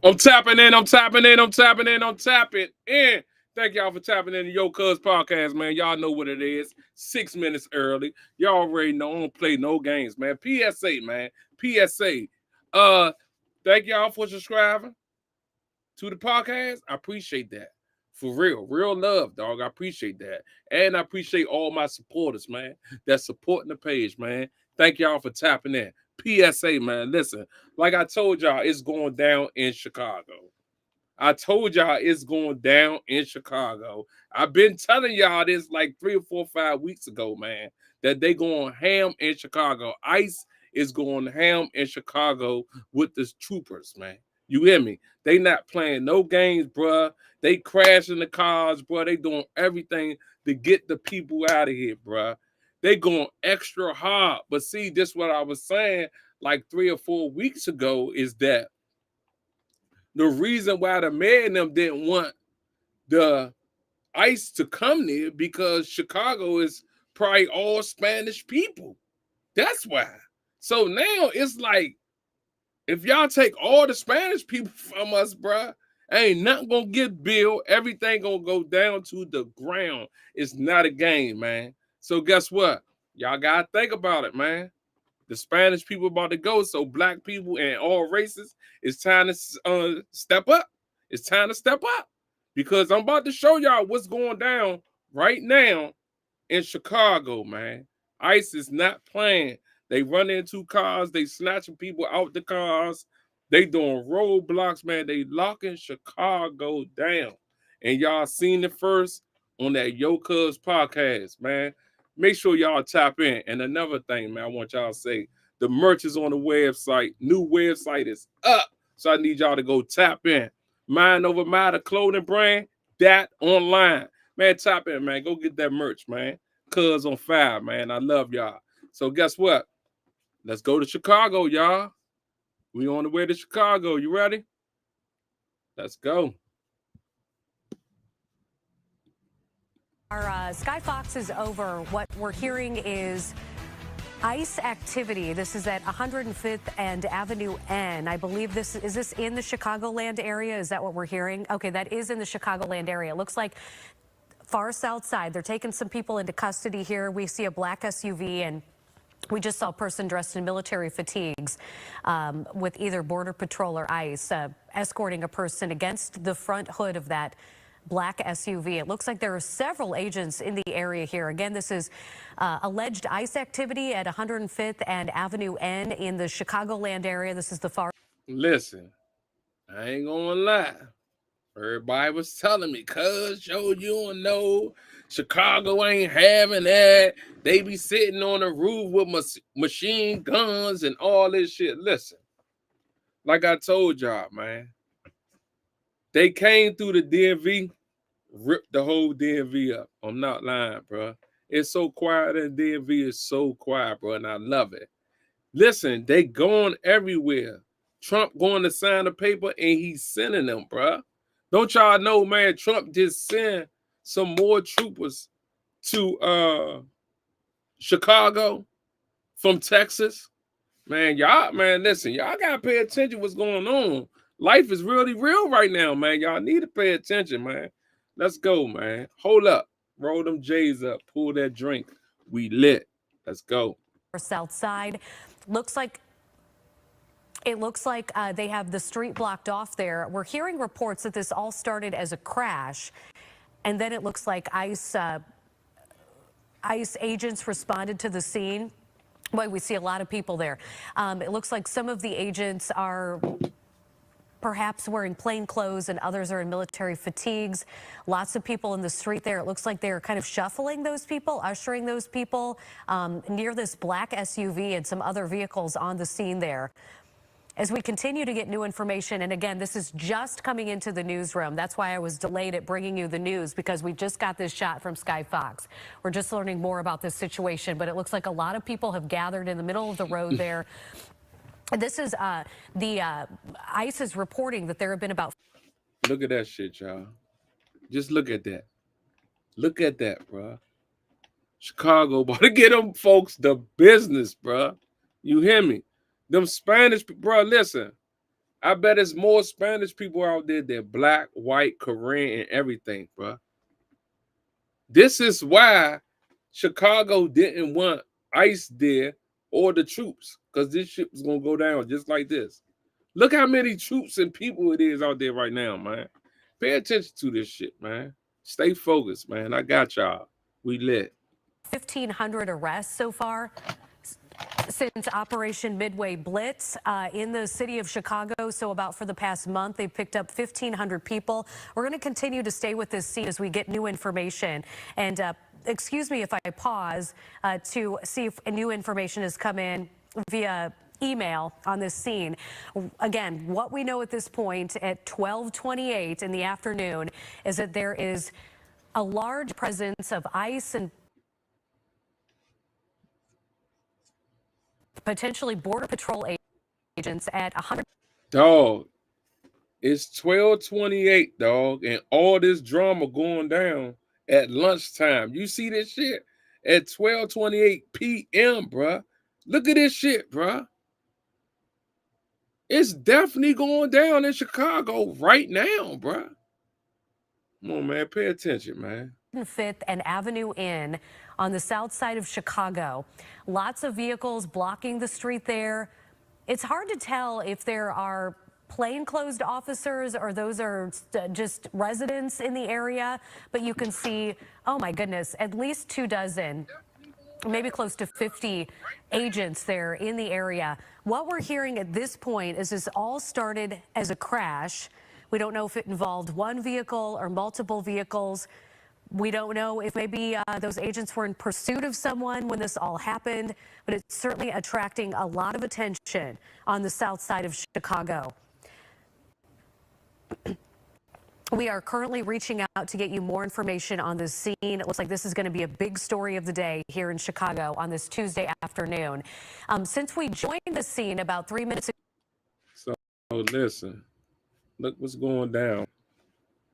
I'm tapping in. I'm tapping in. I'm tapping in. I'm tapping in. Thank y'all for tapping in the Yocuzpodcast, man. Y'all know what it is. 6 minutes early. Y'all already know I don't play no games, man. PSA, man. PSA. Thank y'all for subscribing to the podcast. I appreciate that. For real. Real love, dog. I appreciate that. And I appreciate all my supporters, man, that's supporting the page, man. Thank y'all for tapping in. PSA, man. Listen, like I told y'all, it's going down in Chicago. I told y'all it's going down in Chicago. I've been telling y'all this like 3 or 4, 5 weeks ago, man, that they going ham in Chicago. ICE is going ham in Chicago with the troopers, man. You hear me? They not playing no games, bruh. They crashing the cars, bruh. They doing everything to get the people out of here, bruh. They going extra hard. But see, this what I was saying like 3 or 4 weeks ago is that the reason why the mayor and them didn't want the ICE to come there because Chicago is probably all Spanish people. That's why. So now it's like, if y'all take all the Spanish people from us, bruh, ain't nothing gonna get built. Everything gonna go down to the ground. It's not a game, man. So guess what? Y'all gotta think about it, man. The Spanish people about to go, so black people and all races, it's time to step up. It's time to step up because I'm about to show y'all what's going down right now in Chicago, man. ICE is not playing. They run into cars, they snatching people out the cars, they doing roadblocks, man. They locking Chicago down. And y'all seen it first on that Yocuzpodcast, man. Make sure y'all tap in. And another thing, man, I want y'all to say, the merch is on the website. New website is up. So I need y'all to go tap in. Mind Over Matter clothing brand, that online. Man, tap in, man. Go get that merch, man. Cuz on fire, man. I love y'all. So guess what? Let's go to Chicago, y'all. We on the way to Chicago. You ready? Let's go. Our Sky Fox is over. What we're hearing is ICE activity. This is at 105th and Avenue N. I believe this is in the Chicagoland area? Is that what we're hearing? Okay, that is in the Chicagoland area. It looks like far south side. They're taking some people into custody here. We see a black SUV, and we just saw a person dressed in military fatigues with either Border Patrol or ICE escorting a person against the front hood of that black SUV. It looks like there are several agents in the area here. Again, this is alleged ICE activity at 105th and Avenue N in the Chicagoland area. This is the far. Listen, I ain't gonna lie. Everybody was telling me, cuz, yo, you don't know, Chicago ain't having that. They be sitting on the roof with machine guns and all this shit. Listen, like I told y'all, man, they came through the DMV, ripped the whole DMV up. I'm not lying, bro. It's so quiet and DMV is so quiet, bro, and I love it. Listen, they going everywhere. Trump going to sign a paper and he's sending them, bro. Don't y'all know, man, Trump just sent some more troopers to Chicago from Texas. Man, y'all, man, listen, y'all gotta pay attention what's going on. Life is really real right now, man. Y'all need to pay attention, man. Let's go, man. Hold up. Roll them J's up. Pull that drink. We lit. Let's go. South side. It looks like they have the street blocked off there. We're hearing reports that this all started as a crash, and then it looks like ICE agents responded to the scene. Boy, we see a lot of people there. It looks like some of the agents are perhaps wearing plain clothes and others are in military fatigues. Lots of people in the street there. It looks like they're kind of shuffling those people, ushering those people near this black SUV and some other vehicles on the scene there. As we continue to get new information, and again, this is just coming into the newsroom. That's why I was delayed at bringing you the news, because we just got this shot from Sky Fox. We're just learning more about this situation, but it looks like a lot of people have gathered in the middle of the road there. This is ICE is reporting that there have been about. Look at that shit, y'all. Just look at that. Look at that, bro. Chicago about to get them folks the business, bro. You hear me? Them Spanish, bro, listen. I bet there's more Spanish people out there than black, white, Korean, and everything, bro. This is why Chicago didn't want ICE there or the troops, because this shit was gonna go down just like this. Look how many troops and people it is out there right now, man. Pay attention to this shit, man. Stay focused, man. I got y'all. We lit. 1,500 arrests so far since Operation Midway Blitz in the city of Chicago. So about for the past month, they've picked up 1,500 people. We're going to continue to stay with this scene as we get new information. And excuse me if I pause to see if new information has come in via email on this scene. Again, what we know at this point at 12:28 in the afternoon is that there is a large presence of ICE and potentially Border Patrol agents at 100. Dog, it's 12:28, dog, and all this drama going down at lunchtime. You see this shit at 12:28 p.m., bruh. Look at this shit, bruh. It's definitely going down in Chicago right now, bruh. Come on, man. Pay attention, man. 5th and Avenue Inn on the south side of Chicago. Lots of vehicles blocking the street there. It's hard to tell if there are plainclothes officers or those are just residents in the area, but you can see, oh my goodness, at least 24, maybe close to 50 agents there in the area. What we're hearing at this point is this all started as a crash. We don't know if it involved one vehicle or multiple vehicles. We don't know if maybe those agents were in pursuit of someone when this all happened, but it's certainly attracting a lot of attention on the south side of Chicago. We are currently reaching out to get you more information on this scene. It looks like this is going to be a big story of the day here in Chicago on this Tuesday afternoon. Since we joined the scene about 3 minutes ago. So listen, look what's going down.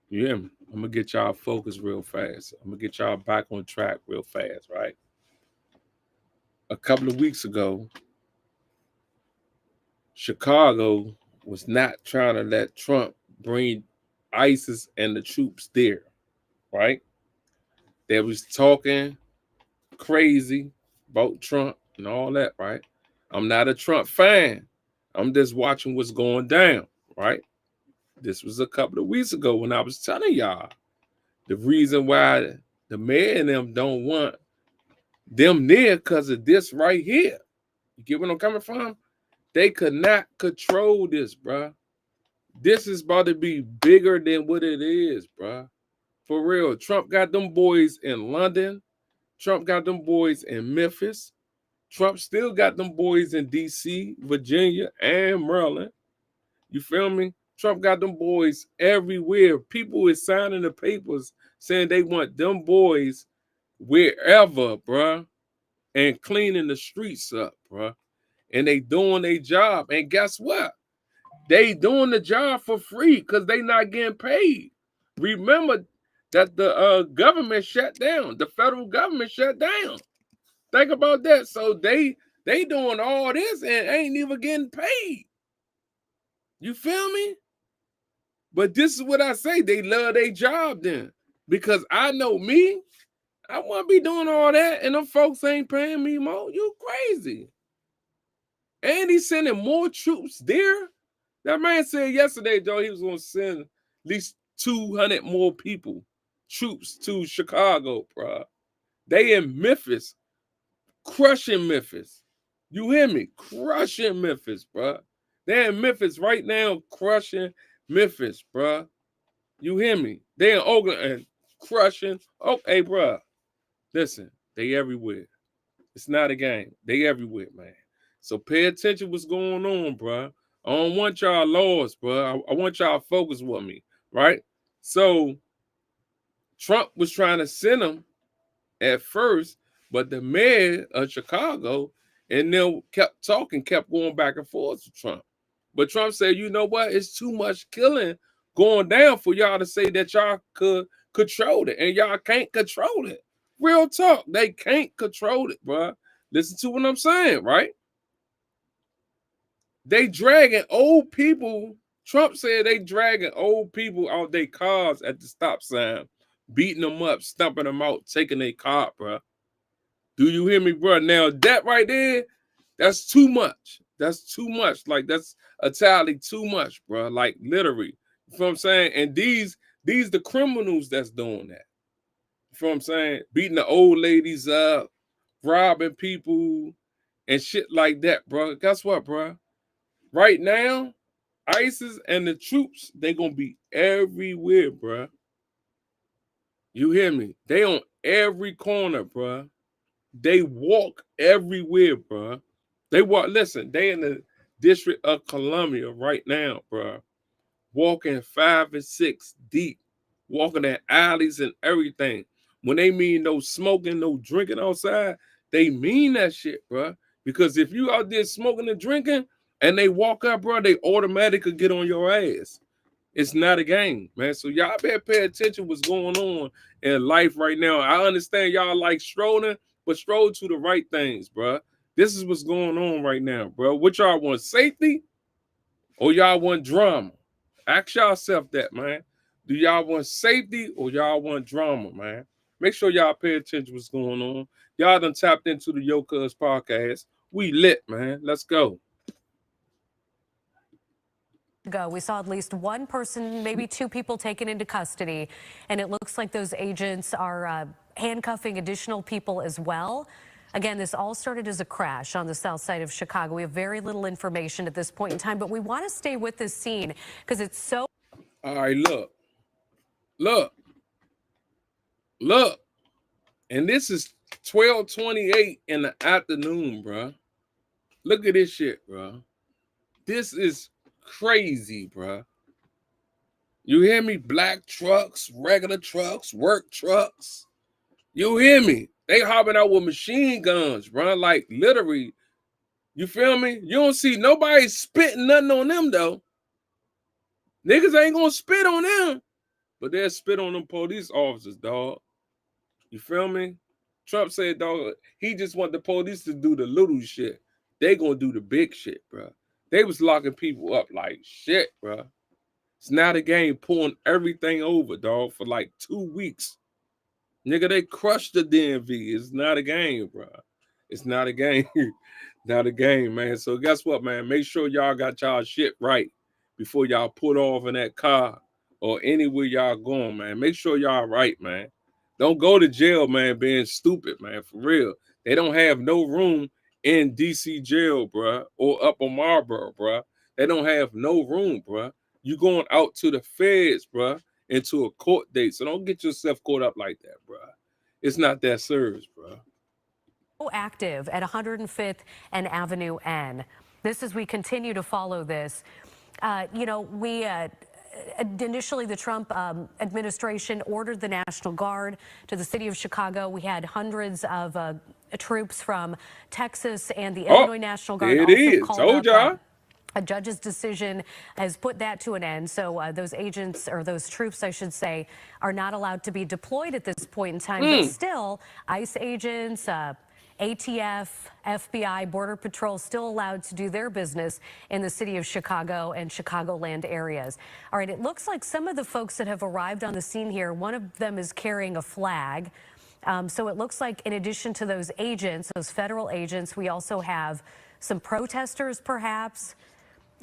You hear me? I'm going to get y'all focused real fast. I'm going to get y'all back on track real fast, right? A couple of weeks ago, Chicago was not trying to let Trump bring ISIS and the troops there, right? They was talking crazy about Trump and all that, right? I'm not a Trump fan. I'm just watching what's going down, right? This was a couple of weeks ago when I was telling y'all the reason why the mayor and them don't want them near because of this right here. You get where I'm coming from? They could not control this, bruh. This is about to be bigger than what it is, bruh. For real. Trump got them boys in London. Trump got them boys in Memphis. Trump still got them boys in D.C., Virginia, and Maryland. You feel me? Trump got them boys everywhere. People is signing the papers saying they want them boys wherever, bruh, and cleaning the streets up, bruh. And they doing their job. And guess what? They doing the job for free because they not getting paid. Remember that the government shut down. The federal government shut down. Think about that. So they doing all this and ain't even getting paid. You feel me? But this is what I say. They love their job then. Because I know me, I want to be doing all that and them folks ain't paying me more. You crazy. And he's sending more troops there. That man said yesterday, Joe, he was going to send at least 200 more people, troops to Chicago, bro. They in Memphis, crushing Memphis. You hear me? Crushing Memphis, bro. They're in Memphis right now, crushing Memphis, bro. You hear me? They in Oakland and crushing. Okay, bro. Listen, they everywhere. It's not a game. They everywhere, man. So pay attention what's going on, bro. I don't want y'all lost, bro. I want y'all focused with me, right? So Trump was trying to send them at first, but the mayor of Chicago and them kept talking, kept going back and forth to Trump. But Trump said, you know what? It's too much killing going down for y'all to say that y'all could control it, and y'all can't control it. Real talk. They can't control it, bro. Listen to what I'm saying, right? They dragging old people. Trump said they dragging old people out their cars at the stop sign, beating them up, stumping them out, taking their car, bro. Do you hear me, bro? Now that right there, that's too much. That's too much. Like that's entirely too much, bro. Like literally. You know what I'm saying? And these the criminals that's doing that. You know what I'm saying? Beating the old ladies up, robbing people, and shit like that, bro. Guess what, bro? Right now, ISIS and the troops, they gonna be everywhere, bro. You hear me? They on every corner, bro. They walk everywhere, bro. They walk. Listen, they in the District of Columbia right now, bro. Walking 5 and 6 deep, walking in alleys and everything. When they mean no smoking, no drinking outside, they mean that shit, bro. Because if you out there smoking and drinking, and they walk up, bro, they automatically get on your ass. It's not a game, man. So y'all better pay attention what's going on in life right now. I understand y'all like strolling, but stroll to the right things, bro. This is what's going on right now, bro. What y'all want, safety or y'all want drama? Ask yourself that, man. Do y'all want safety or y'all want drama, man? Make sure y'all pay attention what's going on. Y'all done tapped into the Yocuzpodcast. We lit, man. Let's go. We saw at least one person, maybe two people taken into custody, and it looks like those agents are handcuffing additional people as well. Again, this all started as a crash on the south side of Chicago. We have very little information at this point in time, but we want to stay with this scene because it's so... All right, look, and this is 12:28 in the afternoon, bro. Look at this shit, bro. This is crazy, bro. You hear me? Black trucks, regular trucks, work trucks. You hear me? They hopping out with machine guns, bro. Like literally, you feel me? You don't see nobody spitting nothing on them though. Niggas ain't gonna spit on them, but they'll spit on them police officers, dog. You feel me? Trump said, dog, he just want the police to do the little shit. They gonna do the big shit, bro. They was locking people up like shit, bro. It's now the game pulling everything over, dog, for like 2 weeks. Nigga, they crushed the DMV. It's not a game, bro. It's not a game. Not a game, man. So guess what, man? Make sure y'all got y'all shit right before y'all put off in that car or anywhere y'all going, man. Make sure y'all right, man. Don't go to jail, man, being stupid, man, for real. They don't have no room in DC jail, bro, or up on Marlboro, bro. They don't have no room, bro. You going out to the feds, bro, into a court date. So don't get yourself caught up like that, bro. It's not that serious, bro. Active at 105th and Avenue N. This as we continue to follow this. You know, we initially the Trump administration ordered the National Guard to the city of Chicago. We had hundreds of troops from Texas and the Illinois National Guard there it also is. called Told up. y'all. A judge's decision has put that to an end. So those agents, or those troops, I should say, are not allowed to be deployed at this point in time. But still, ICE agents, ATF, FBI, Border Patrol still allowed to do their business in the city of Chicago and Chicagoland areas. All right, it looks like some of the folks that have arrived on the scene here, one of them is carrying a flag. So it looks like in addition to those agents, those federal agents, we also have some protesters perhaps.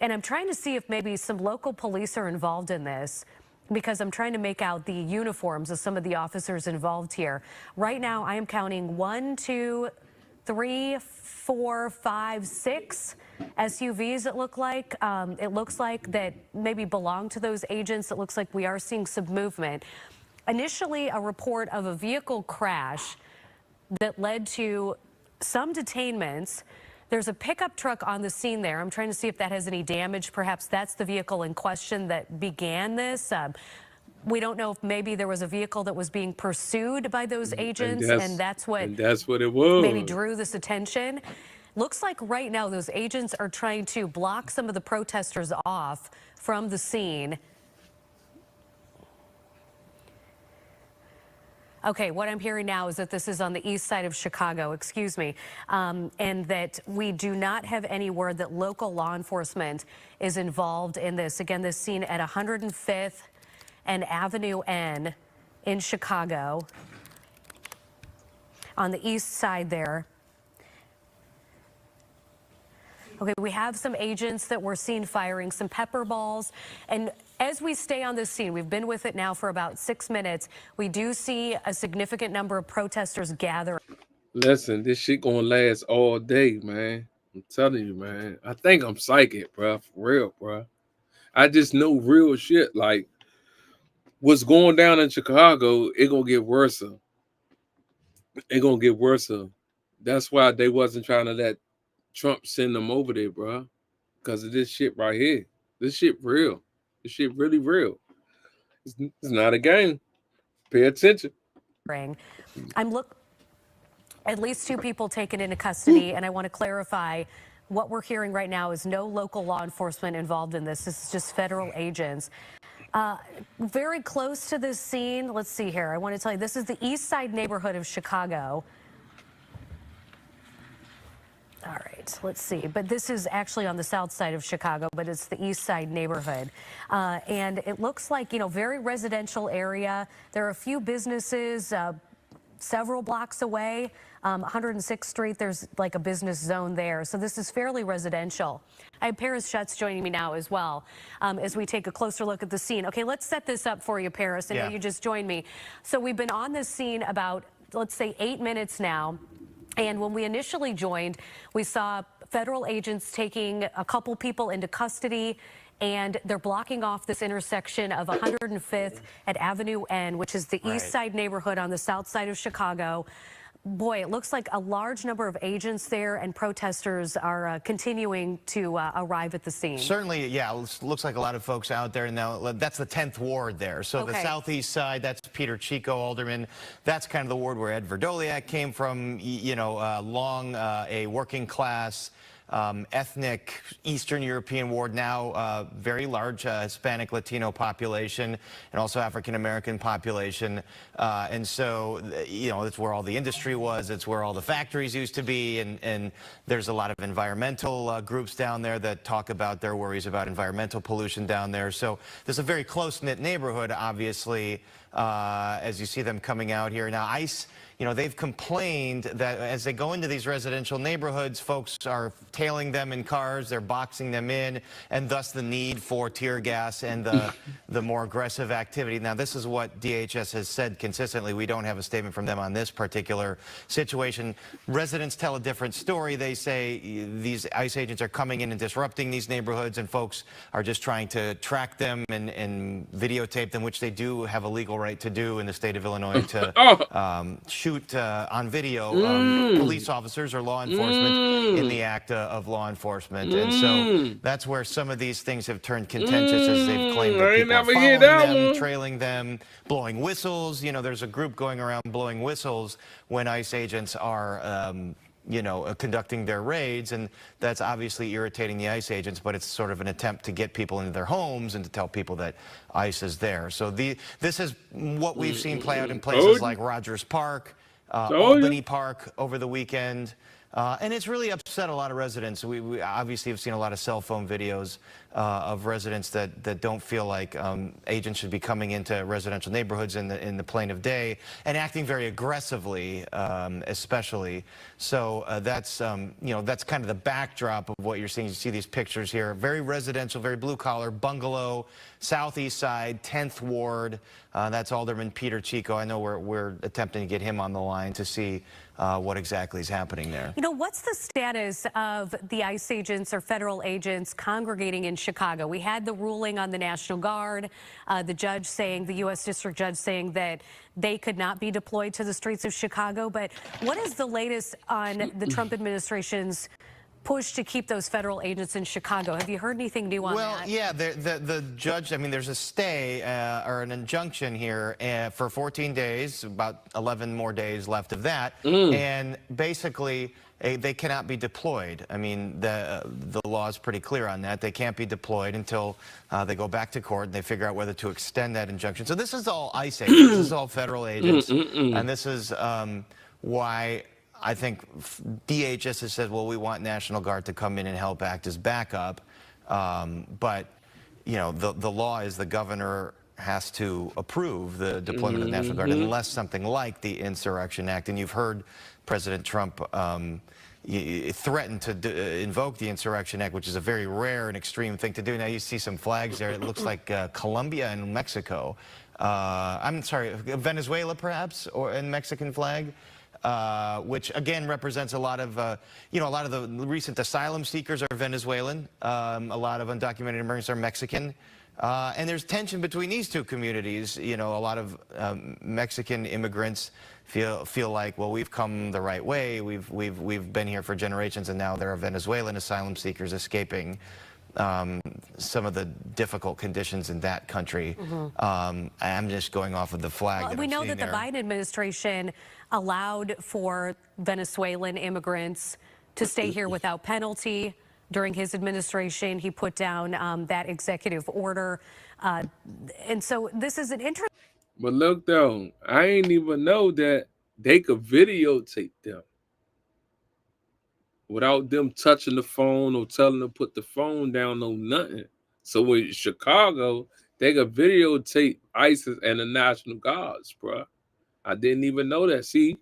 And I'm trying to see if maybe some local police are involved in this, because I'm trying to make out the uniforms of some of the officers involved here. Right now, I am counting 1, 2, 3, 4, 5, 6 SUVs, it looks like. It looks like that maybe belong to those agents. It looks like we are seeing some movement. Initially, a report of a vehicle crash that led to some detainments. There's a pickup truck on the scene there. I'm trying to see if that has any damage. Perhaps that's the vehicle in question that began this. We don't know if maybe there was a vehicle that was being pursued by those agents, and that's what it was. Maybe drew this attention. Looks like right now those agents are trying to block some of the protesters off from the scene. Okay, what I'm hearing now is that this is on the east side of Chicago, excuse me, and that we do not have any word that local law enforcement is involved in this. Again, this scene at 105th and Avenue N in Chicago, on the east side there. Okay, we have some agents that were seen firing some pepper balls. And as we stay on this scene, we've been with it now for about 6 minutes. We do see a significant number of protesters gathering. Listen, this shit gonna last all day, man. I'm telling you, man. I think I'm psychic, bro. For real, bro. I just know real shit. Like, what's going down in Chicago, it gonna get worse. It gonna get worse. That's why they wasn't trying to let Trump send them over there, bro. Because of this shit right here. This shit real. This shit really real. It's not a game. Pay attention. At least 2 people taken into custody, and I want to clarify what we're hearing right now is no local law enforcement involved in this. This is just federal agents. Very close to this scene, let's see here. I want to tell you, this is the east side neighborhood of Chicago. All right, let's see. But this is actually on the south side of Chicago, but it's the east side neighborhood. And it looks like, you know, very residential area. There are a few businesses several blocks away. 106th Street, there's like a business zone there. So this is fairly residential. I have Paris Schutz joining me now as well as we take a closer look at the scene. Okay, let's set this up for you, Paris. I know you just joined me. So we've been on this scene about, let's say, 8 minutes now. And when we initially joined, we saw federal agents taking a couple people into custody, and they're blocking off this intersection of 105th at Avenue N, which is the east side neighborhood on the south side of Chicago. Boy, it looks like a large number of agents there and protesters are continuing to arrive at the scene. Certainly, yeah, looks like a lot of folks out there. Now, that's the 10th ward there. So the southeast side, that's Peter Chico, alderman. That's kind of the ward where Ed Verdoliak came from, you know, a working class, ethnic Eastern European ward, now very large Hispanic Latino population and also African American population. And so, you know, it's where all the industry was. It's where all the factories used to be. And there's a lot of environmental groups down there that talk about their worries about environmental pollution down there. So there's a very close-knit neighborhood, obviously, as you see them coming out here. Now, ICE, you know, they've complained that as they go into these residential neighborhoods, folks are tailing them in cars, they're boxing them in, and thus the need for tear gas and the more aggressive activity. Now, this is what DHS has said consistently. We don't have a statement from them on this particular situation. Residents tell a different story. They say these ICE agents are coming in and disrupting these neighborhoods, and folks are just trying to track them and videotape them, which they do have a legal right to do in the state of Illinois to shoot on video police officers or law enforcement in the act of law enforcement. And so that's where some of these things have turned contentious, as they've claimed that people are following them, trailing them, blowing whistles. You know, there's a group going around blowing whistles when ICE agents are you know, conducting their raids, and that's obviously irritating the ICE agents, but it's sort of an attempt to get people into their homes and to tell people that ICE is there. So this is what we've seen play out in places like Rogers Park, Albany Park over the weekend. And it's really upset a lot of residents. We obviously have seen a lot of cell phone videos of residents that don't feel like agents should be coming into residential neighborhoods in the plain of day and acting very aggressively, especially. So that's you know, that's kind of the backdrop of what you're seeing. You see these pictures here, very residential, very blue collar, bungalow, southeast side, 10th ward. That's Alderman Peter Chico. I know we're attempting to get him on the line to see what exactly is happening there. You know, what's the status of the ICE agents or federal agents congregating in Chicago? We had the ruling on the National Guard, the judge saying, the U.S. District Judge saying that they could not be deployed to the streets of Chicago. But what is the latest on the Trump administration's push to keep those federal agents in Chicago. Have you heard anything new on that? Well, yeah, the judge, I mean, there's a stay or an injunction here for 14 days, about 11 more days left of that. And basically, they cannot be deployed. I mean, the law is pretty clear on that. They can't be deployed until they go back to court and they figure out whether to extend that injunction. So this is all ICE agents. This is all federal agents. And this is why I think DHS has said, well, we want National Guard to come in and help act as backup. But, you know, the law is the governor has to approve the deployment of the National Guard unless something like the Insurrection Act. And you've heard President Trump threaten to invoke the Insurrection Act, which is a very rare and extreme thing to do. Now you see some flags there. It looks like Colombia and Mexico. I'm sorry, Venezuela perhaps, or a Mexican flag. Which again represents a lot of, you know, a lot of the recent asylum seekers are Venezuelan. A lot of undocumented immigrants are Mexican. And there's tension between these two communities. You know, a lot of Mexican immigrants feel like, well, we've come the right way. We've been here for generations, and now there are Venezuelan asylum seekers escaping some of the difficult conditions in that country. I'm just going off of the flag. Well, we know that the Biden administration allowed for Venezuelan immigrants to stay here without penalty. During his administration, he put down that executive order. And so this is an interesting. But look, though, I ain't even know that they could videotape them without them touching the phone or telling them to put the phone down or nothing. So in Chicago, they could videotape ISIS and the National Guards, bro. I didn't even know that. See,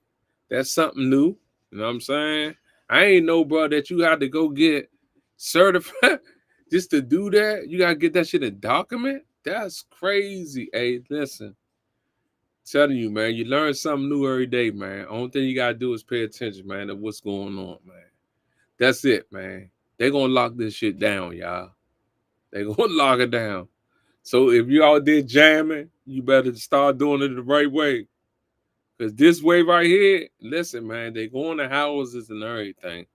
that's something new. You know what I'm saying? I ain't know, bro, that you had to go get certified just to do that. You got to get that shit a document. That's crazy. Hey, listen. Telling you, man, you learn something new every day, man. Only thing you got to do is pay attention, man, to what's going on, man. That's it, man. They're going to lock this shit down, y'all. They're going to lock it down. So if you out there jamming, you better start doing it the right way. Because this way right here, listen, man, they go in the houses and everything.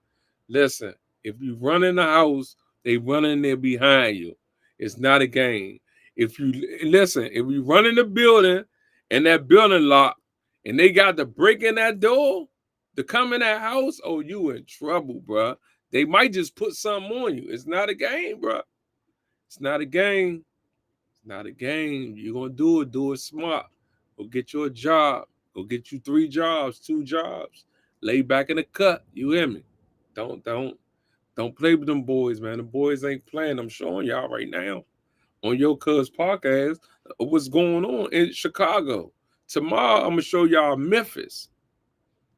Listen, if you run in the house, they run in there behind you. It's not a game. If you run in the building and that building locked and they got to break in that door to come in that house, oh, you in trouble, bro. They might just put something on you. It's not a game, bro. It's not a game. It's not a game. You're going to do it smart. Go get you a job. Go get you 3 jobs, 2 jobs. Lay back in the cut. You hear me? Don't play with them boys, man. The boys ain't playing. I'm showing y'all right now on Yocuzpodcast what's going on in Chicago. Tomorrow, I'm going to show y'all Memphis.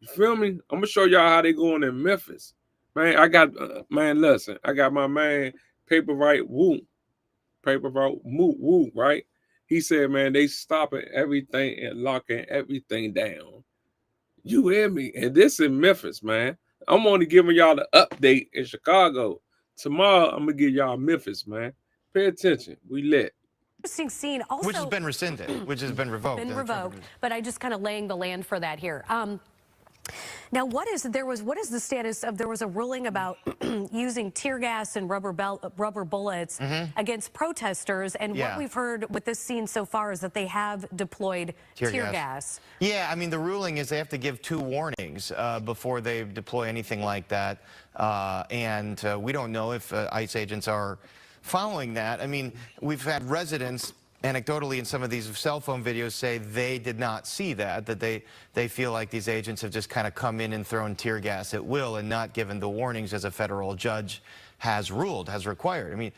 You feel me? I'm going to show y'all how they going in Memphis. Man, I got, listen. I got my man, Paper Right Woo, right? He said, man, they stopping everything and locking everything down. You hear me? And this in Memphis, man. I'm only giving y'all the update in Chicago. Tomorrow, I'm going to give y'all Memphis, man. Pay attention. We lit. Interesting scene. Also, which has been rescinded, which has been revoked. But I just kind of laying the land for that here. Now, what is the status of, there was a ruling about using tear gas and rubber bullets against protesters, and what we've heard with this scene so far is that they have deployed tear gas. Yeah, I mean, the ruling is they have to give 2 warnings before they deploy anything like that, and we don't know if ICE agents are following that. I mean, we've had residents anecdotally in some of these cell phone videos say they did not see that they feel like these agents have just kind of come in and thrown tear gas at will and not given the warnings as a federal judge has required. I mean,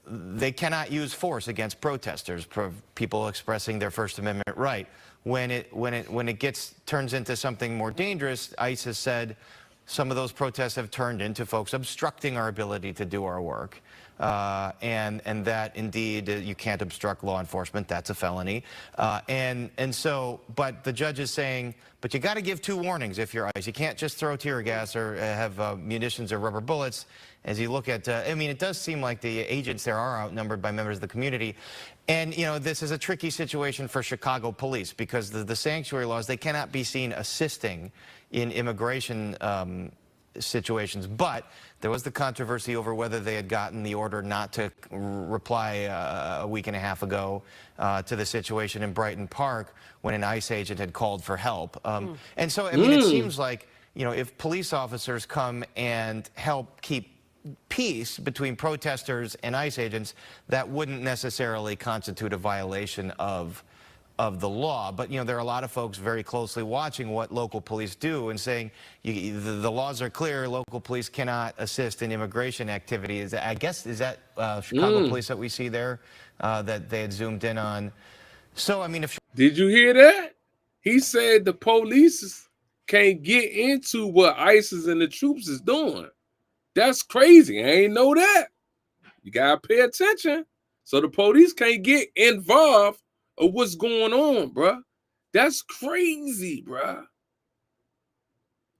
they cannot use force against protesters, people expressing their First Amendment right. When it turns into something more dangerous, ICE has said some of those protests have turned into folks obstructing our ability to do our work. And that indeed you can't obstruct law enforcement. That's a felony. So, but the judge is saying, but you got to give 2 warnings if you're ICE. You can't just throw tear gas or have munitions or rubber bullets. As you look at, I mean, it does seem like the agents there are outnumbered by members of the community. And, you know, this is a tricky situation for Chicago police because the sanctuary laws, they cannot be seen assisting in immigration situations. But there was the controversy over whether they had gotten the order not to reply a week and a half ago to the situation in Brighton Park when an ICE agent had called for help. And so, I mean, it seems like, if police officers come and help keep peace between protesters and ICE agents, that wouldn't necessarily constitute a violation of the law. But, there are a lot of folks very closely watching what local police do and saying the laws are clear, local police cannot assist in immigration activities. I guess, is that Chicago police that we see there that they had zoomed in on? So, I mean, if... Did you hear that? He said the police can't get into what ISIS and the troops is doing. That's crazy. I ain't know that. You gotta pay attention. So the police can't get involved of what's going on, bruh. That's crazy, bruh.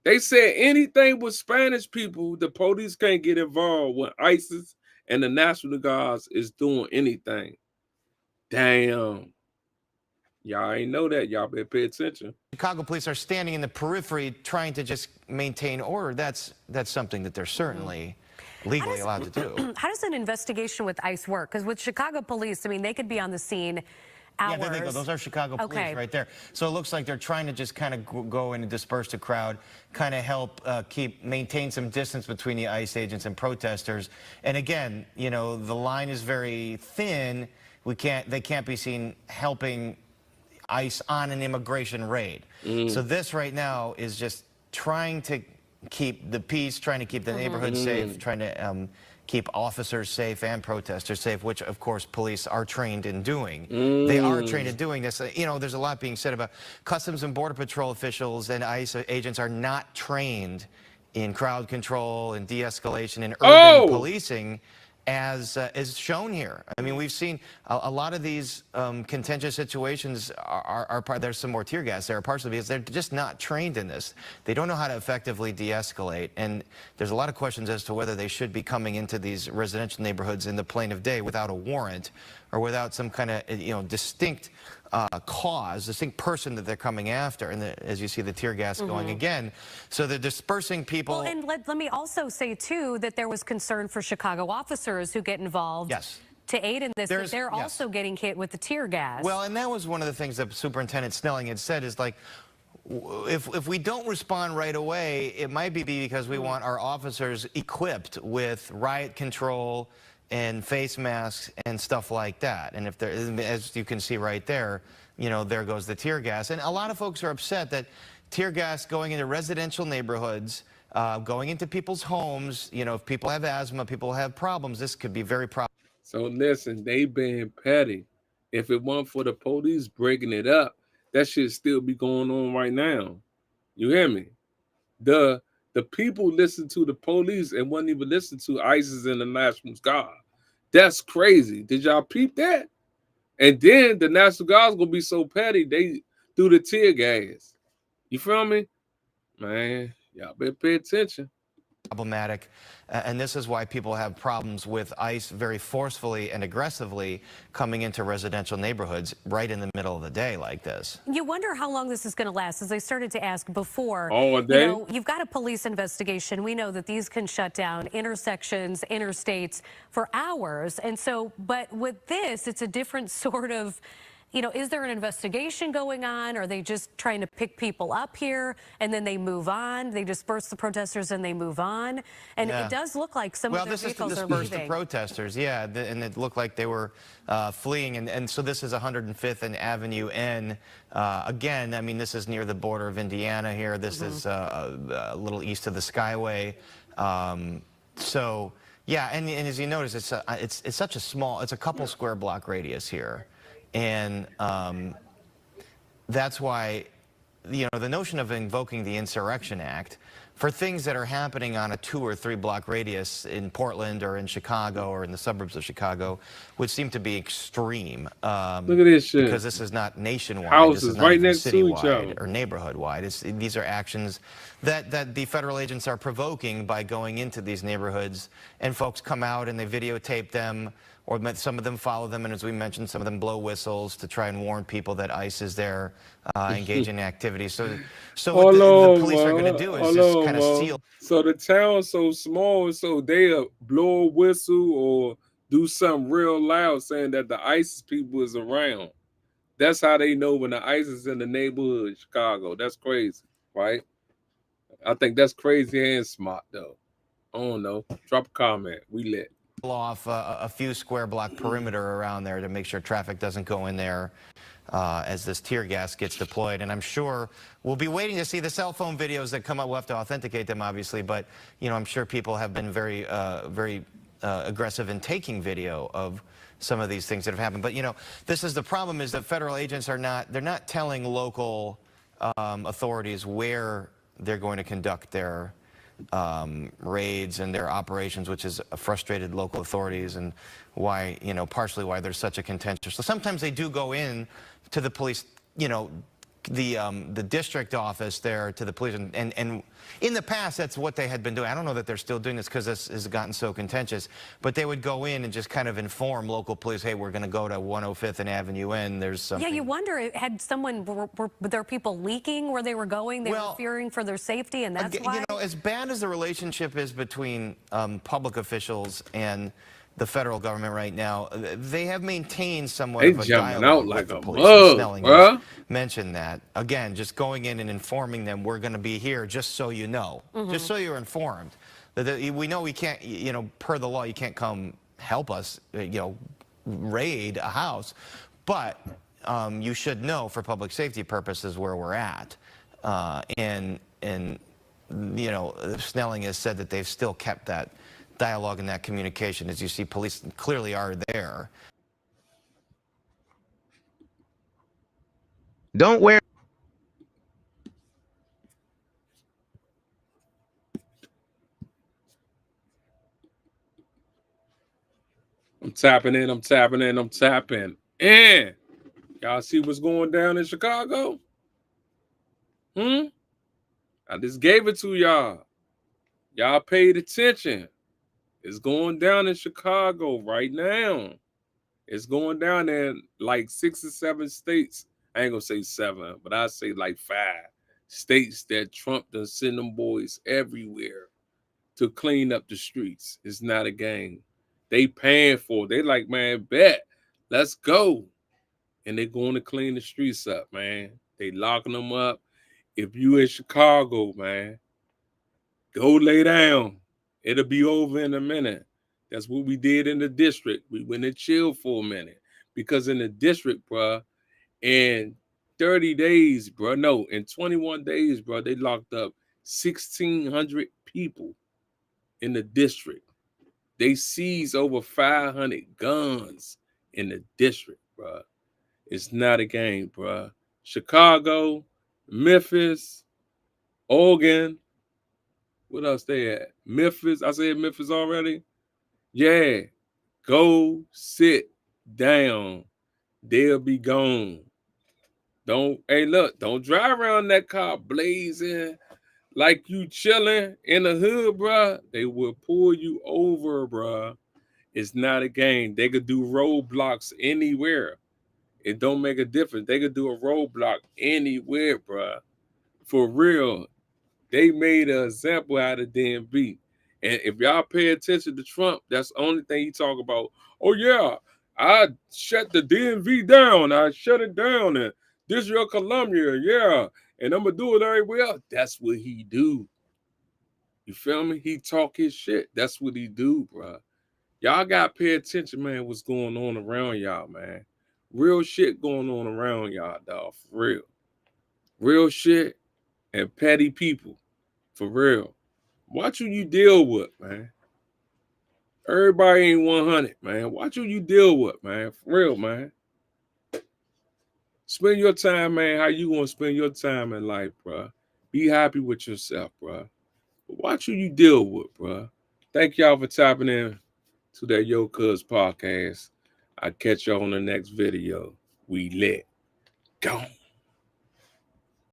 They said anything with Spanish people, the police can't get involved when ISIS and the National Guards is doing anything. Damn. Y'all ain't know that. Y'all better pay attention. Chicago police are standing in the periphery trying to just maintain order. That's something that they're certainly legally allowed to do. How does an investigation with ICE work? Because with Chicago police, I mean, they could be on the scene hours. Yeah, there they go. Those are Chicago police right there. So it looks like they're trying to just kind of go in and disperse the crowd, kind of help maintain some distance between the ICE agents and protesters. And again, the line is very thin. They can't be seen helping ICE on an immigration raid. So this right now is just trying to keep the peace, trying to keep the neighborhood safe, trying to keep officers safe and protesters safe, which of course police are trained in doing. They are trained in doing this. There's a lot being said about Customs and Border Patrol officials and ICE agents are not trained in crowd control and de-escalation and urban policing as is shown here. I mean, we've seen a lot of these contentious situations are part. There's some more tear gas there, partially because they're just not trained in this. They don't know how to effectively de-escalate, and there's a lot of questions as to whether they should be coming into these residential neighborhoods in the plain of day without a warrant or without some kind of distinct distinct person that they're coming after. And as you see the tear gas going again. So they're dispersing people. Well, and let me also say, too, that there was concern for Chicago officers who get involved to aid in this, that they're also getting hit with the tear gas. Well, and that was one of the things that Superintendent Snelling had said is like, if we don't respond right away, it might be because we want our officers equipped with riot control and face masks and stuff like that. And if there, as you can see right there, there goes the tear gas. And a lot of folks are upset that tear gas going into residential neighborhoods, going into people's homes, if people have asthma, people have problems, this could be very problematic. So listen, they being petty. If it weren't for the police breaking it up, that should still be going on right now. You hear me? The people listen to the police and wouldn't even listen to ISIS and the National Guard. That's crazy. Did y'all peep that? And then the National Guard's gonna be so petty, they do the tear gas. You feel me? Man, y'all better pay attention. Problematic, and this is why people have problems with ICE very forcefully and aggressively coming into residential neighborhoods right in the middle of the day like this. You wonder how long this is going to last. As I started to ask before, all day. You've got a police investigation. We know that these can shut down intersections, interstates for hours. And so, but with this, it's a different sort of, is there an investigation going on? Are they just trying to pick people up here and then they move on? They disperse the protesters and they move on? And it does look like some of their vehicles are leaving. Well, this is to disperse the protesters, and it looked like they were fleeing. And so this is 105th and Avenue N. Again, I mean, this is near the border of Indiana here. This is a little east of the Skyway. So, yeah, and as you notice, it's such a small, it's a couple square block radius here. And that's why, the notion of invoking the Insurrection Act for things that are happening on a 2 or 3 block radius in Portland or in Chicago or in the suburbs of Chicago would seem to be extreme. Look at this shit. Because this is not nationwide. Houses this is not right next to each other. Or neighborhood-wide. These are actions that the federal agents are provoking by going into these neighborhoods, and folks come out and they videotape them or some of them follow them, and as we mentioned, some of them blow whistles to try and warn people that ICE is there engaging in activities. So what the police are going to do is just kind of seal. So the town's so small, so they'll blow a whistle or do something real loud saying that the ISIS people is around. That's how they know when the ISIS is in the neighborhood of Chicago. That's crazy, right? I think that's crazy and smart, though. I don't know. Drop a comment. We lit. Off a few square block perimeter around there to make sure traffic doesn't go in there as this tear gas gets deployed. And I'm sure we'll be waiting to see the cell phone videos that come up. We'll have to authenticate them, obviously, but I'm sure people have been very aggressive in taking video of some of these things that have happened. But this is the problem, is that federal agents are not telling local authorities where they're going to conduct their raids and their operations, which is frustrated local authorities, and why, partially why there's such a contention. So sometimes they do go in to the police, the district office there, to the police, and in the past that's what they had been doing. I don't know that they're still doing this because this has gotten so contentious, but they would go in and just kind of inform local police, hey, we're going to go to 105th and Avenue N. There's something. Yeah, you wonder, had someone, were there people leaking where they were going? They were fearing for their safety, and that's why? As bad as the relationship is between public officials and the federal government right now, they have maintained somewhat of a dialogue out like with a the police. mug, bro. Mentioned that. Again, just going in and informing them, we're going to be here just so you know, just so you're informed. We know we can't, per the law, you can't come help us, raid a house, but you should know for public safety purposes where we're at. And Snelling has said that they've still kept that dialogue and that communication. As you see, police clearly are there. Don't wear. I'm tapping in. I'm tapping in. I'm tapping in. Y'all see what's going down in Chicago? I just gave it to y'all. Y'all paid attention. It's going down in Chicago right now. It's going down in like 6 or 7 states. I ain't gonna say 7, but I say like 5 states that Trump done send them boys everywhere to clean up the streets. It's not a game. They paying for it. They like, man, bet. Let's go. And they going to clean the streets up, man. They locking them up. If you in Chicago, man, go lay down. It'll be over in a minute. That's what we did in the district. We went and chilled for a minute. Because in the district, bro, in 30 days, bro, no, in 21 days, bro, they locked up 1,600 people in the district. They seized over 500 guns in the district, bro. It's not a game, bro. Chicago, Memphis, Oregon. What else they at? Memphis. I said Memphis already. Yeah. Go sit down. They'll be gone. Don't drive around that car blazing like you chilling in the hood, bro. They will pull you over, bro. It's not a game. They could do roadblocks anywhere. It don't make a difference. They could do a roadblock anywhere, bro. For real. They made an example out of DMV. And if y'all pay attention to Trump, that's the only thing he talk about. Oh, yeah, I shut the DMV down. I shut it down. And District of Columbia, yeah. And I'm going to do it everywhere else. That's what he do. You feel me? He talk his shit. That's what he do, bro. Y'all got to pay attention, man, what's going on around y'all, man. Real shit going on around y'all, dog, for real. Real shit and petty people, for real. Watch who you deal with, man. Everybody ain't 100, man. Watch who you deal with, man, for real, man. Spend your time, man, how you gonna spend your time in life, bro. Be happy with yourself, bro. But watch who you deal with, bro. Thank y'all for tapping in to that Yocuzpodcast. I'll catch y'all on the next video. We lit. Gone.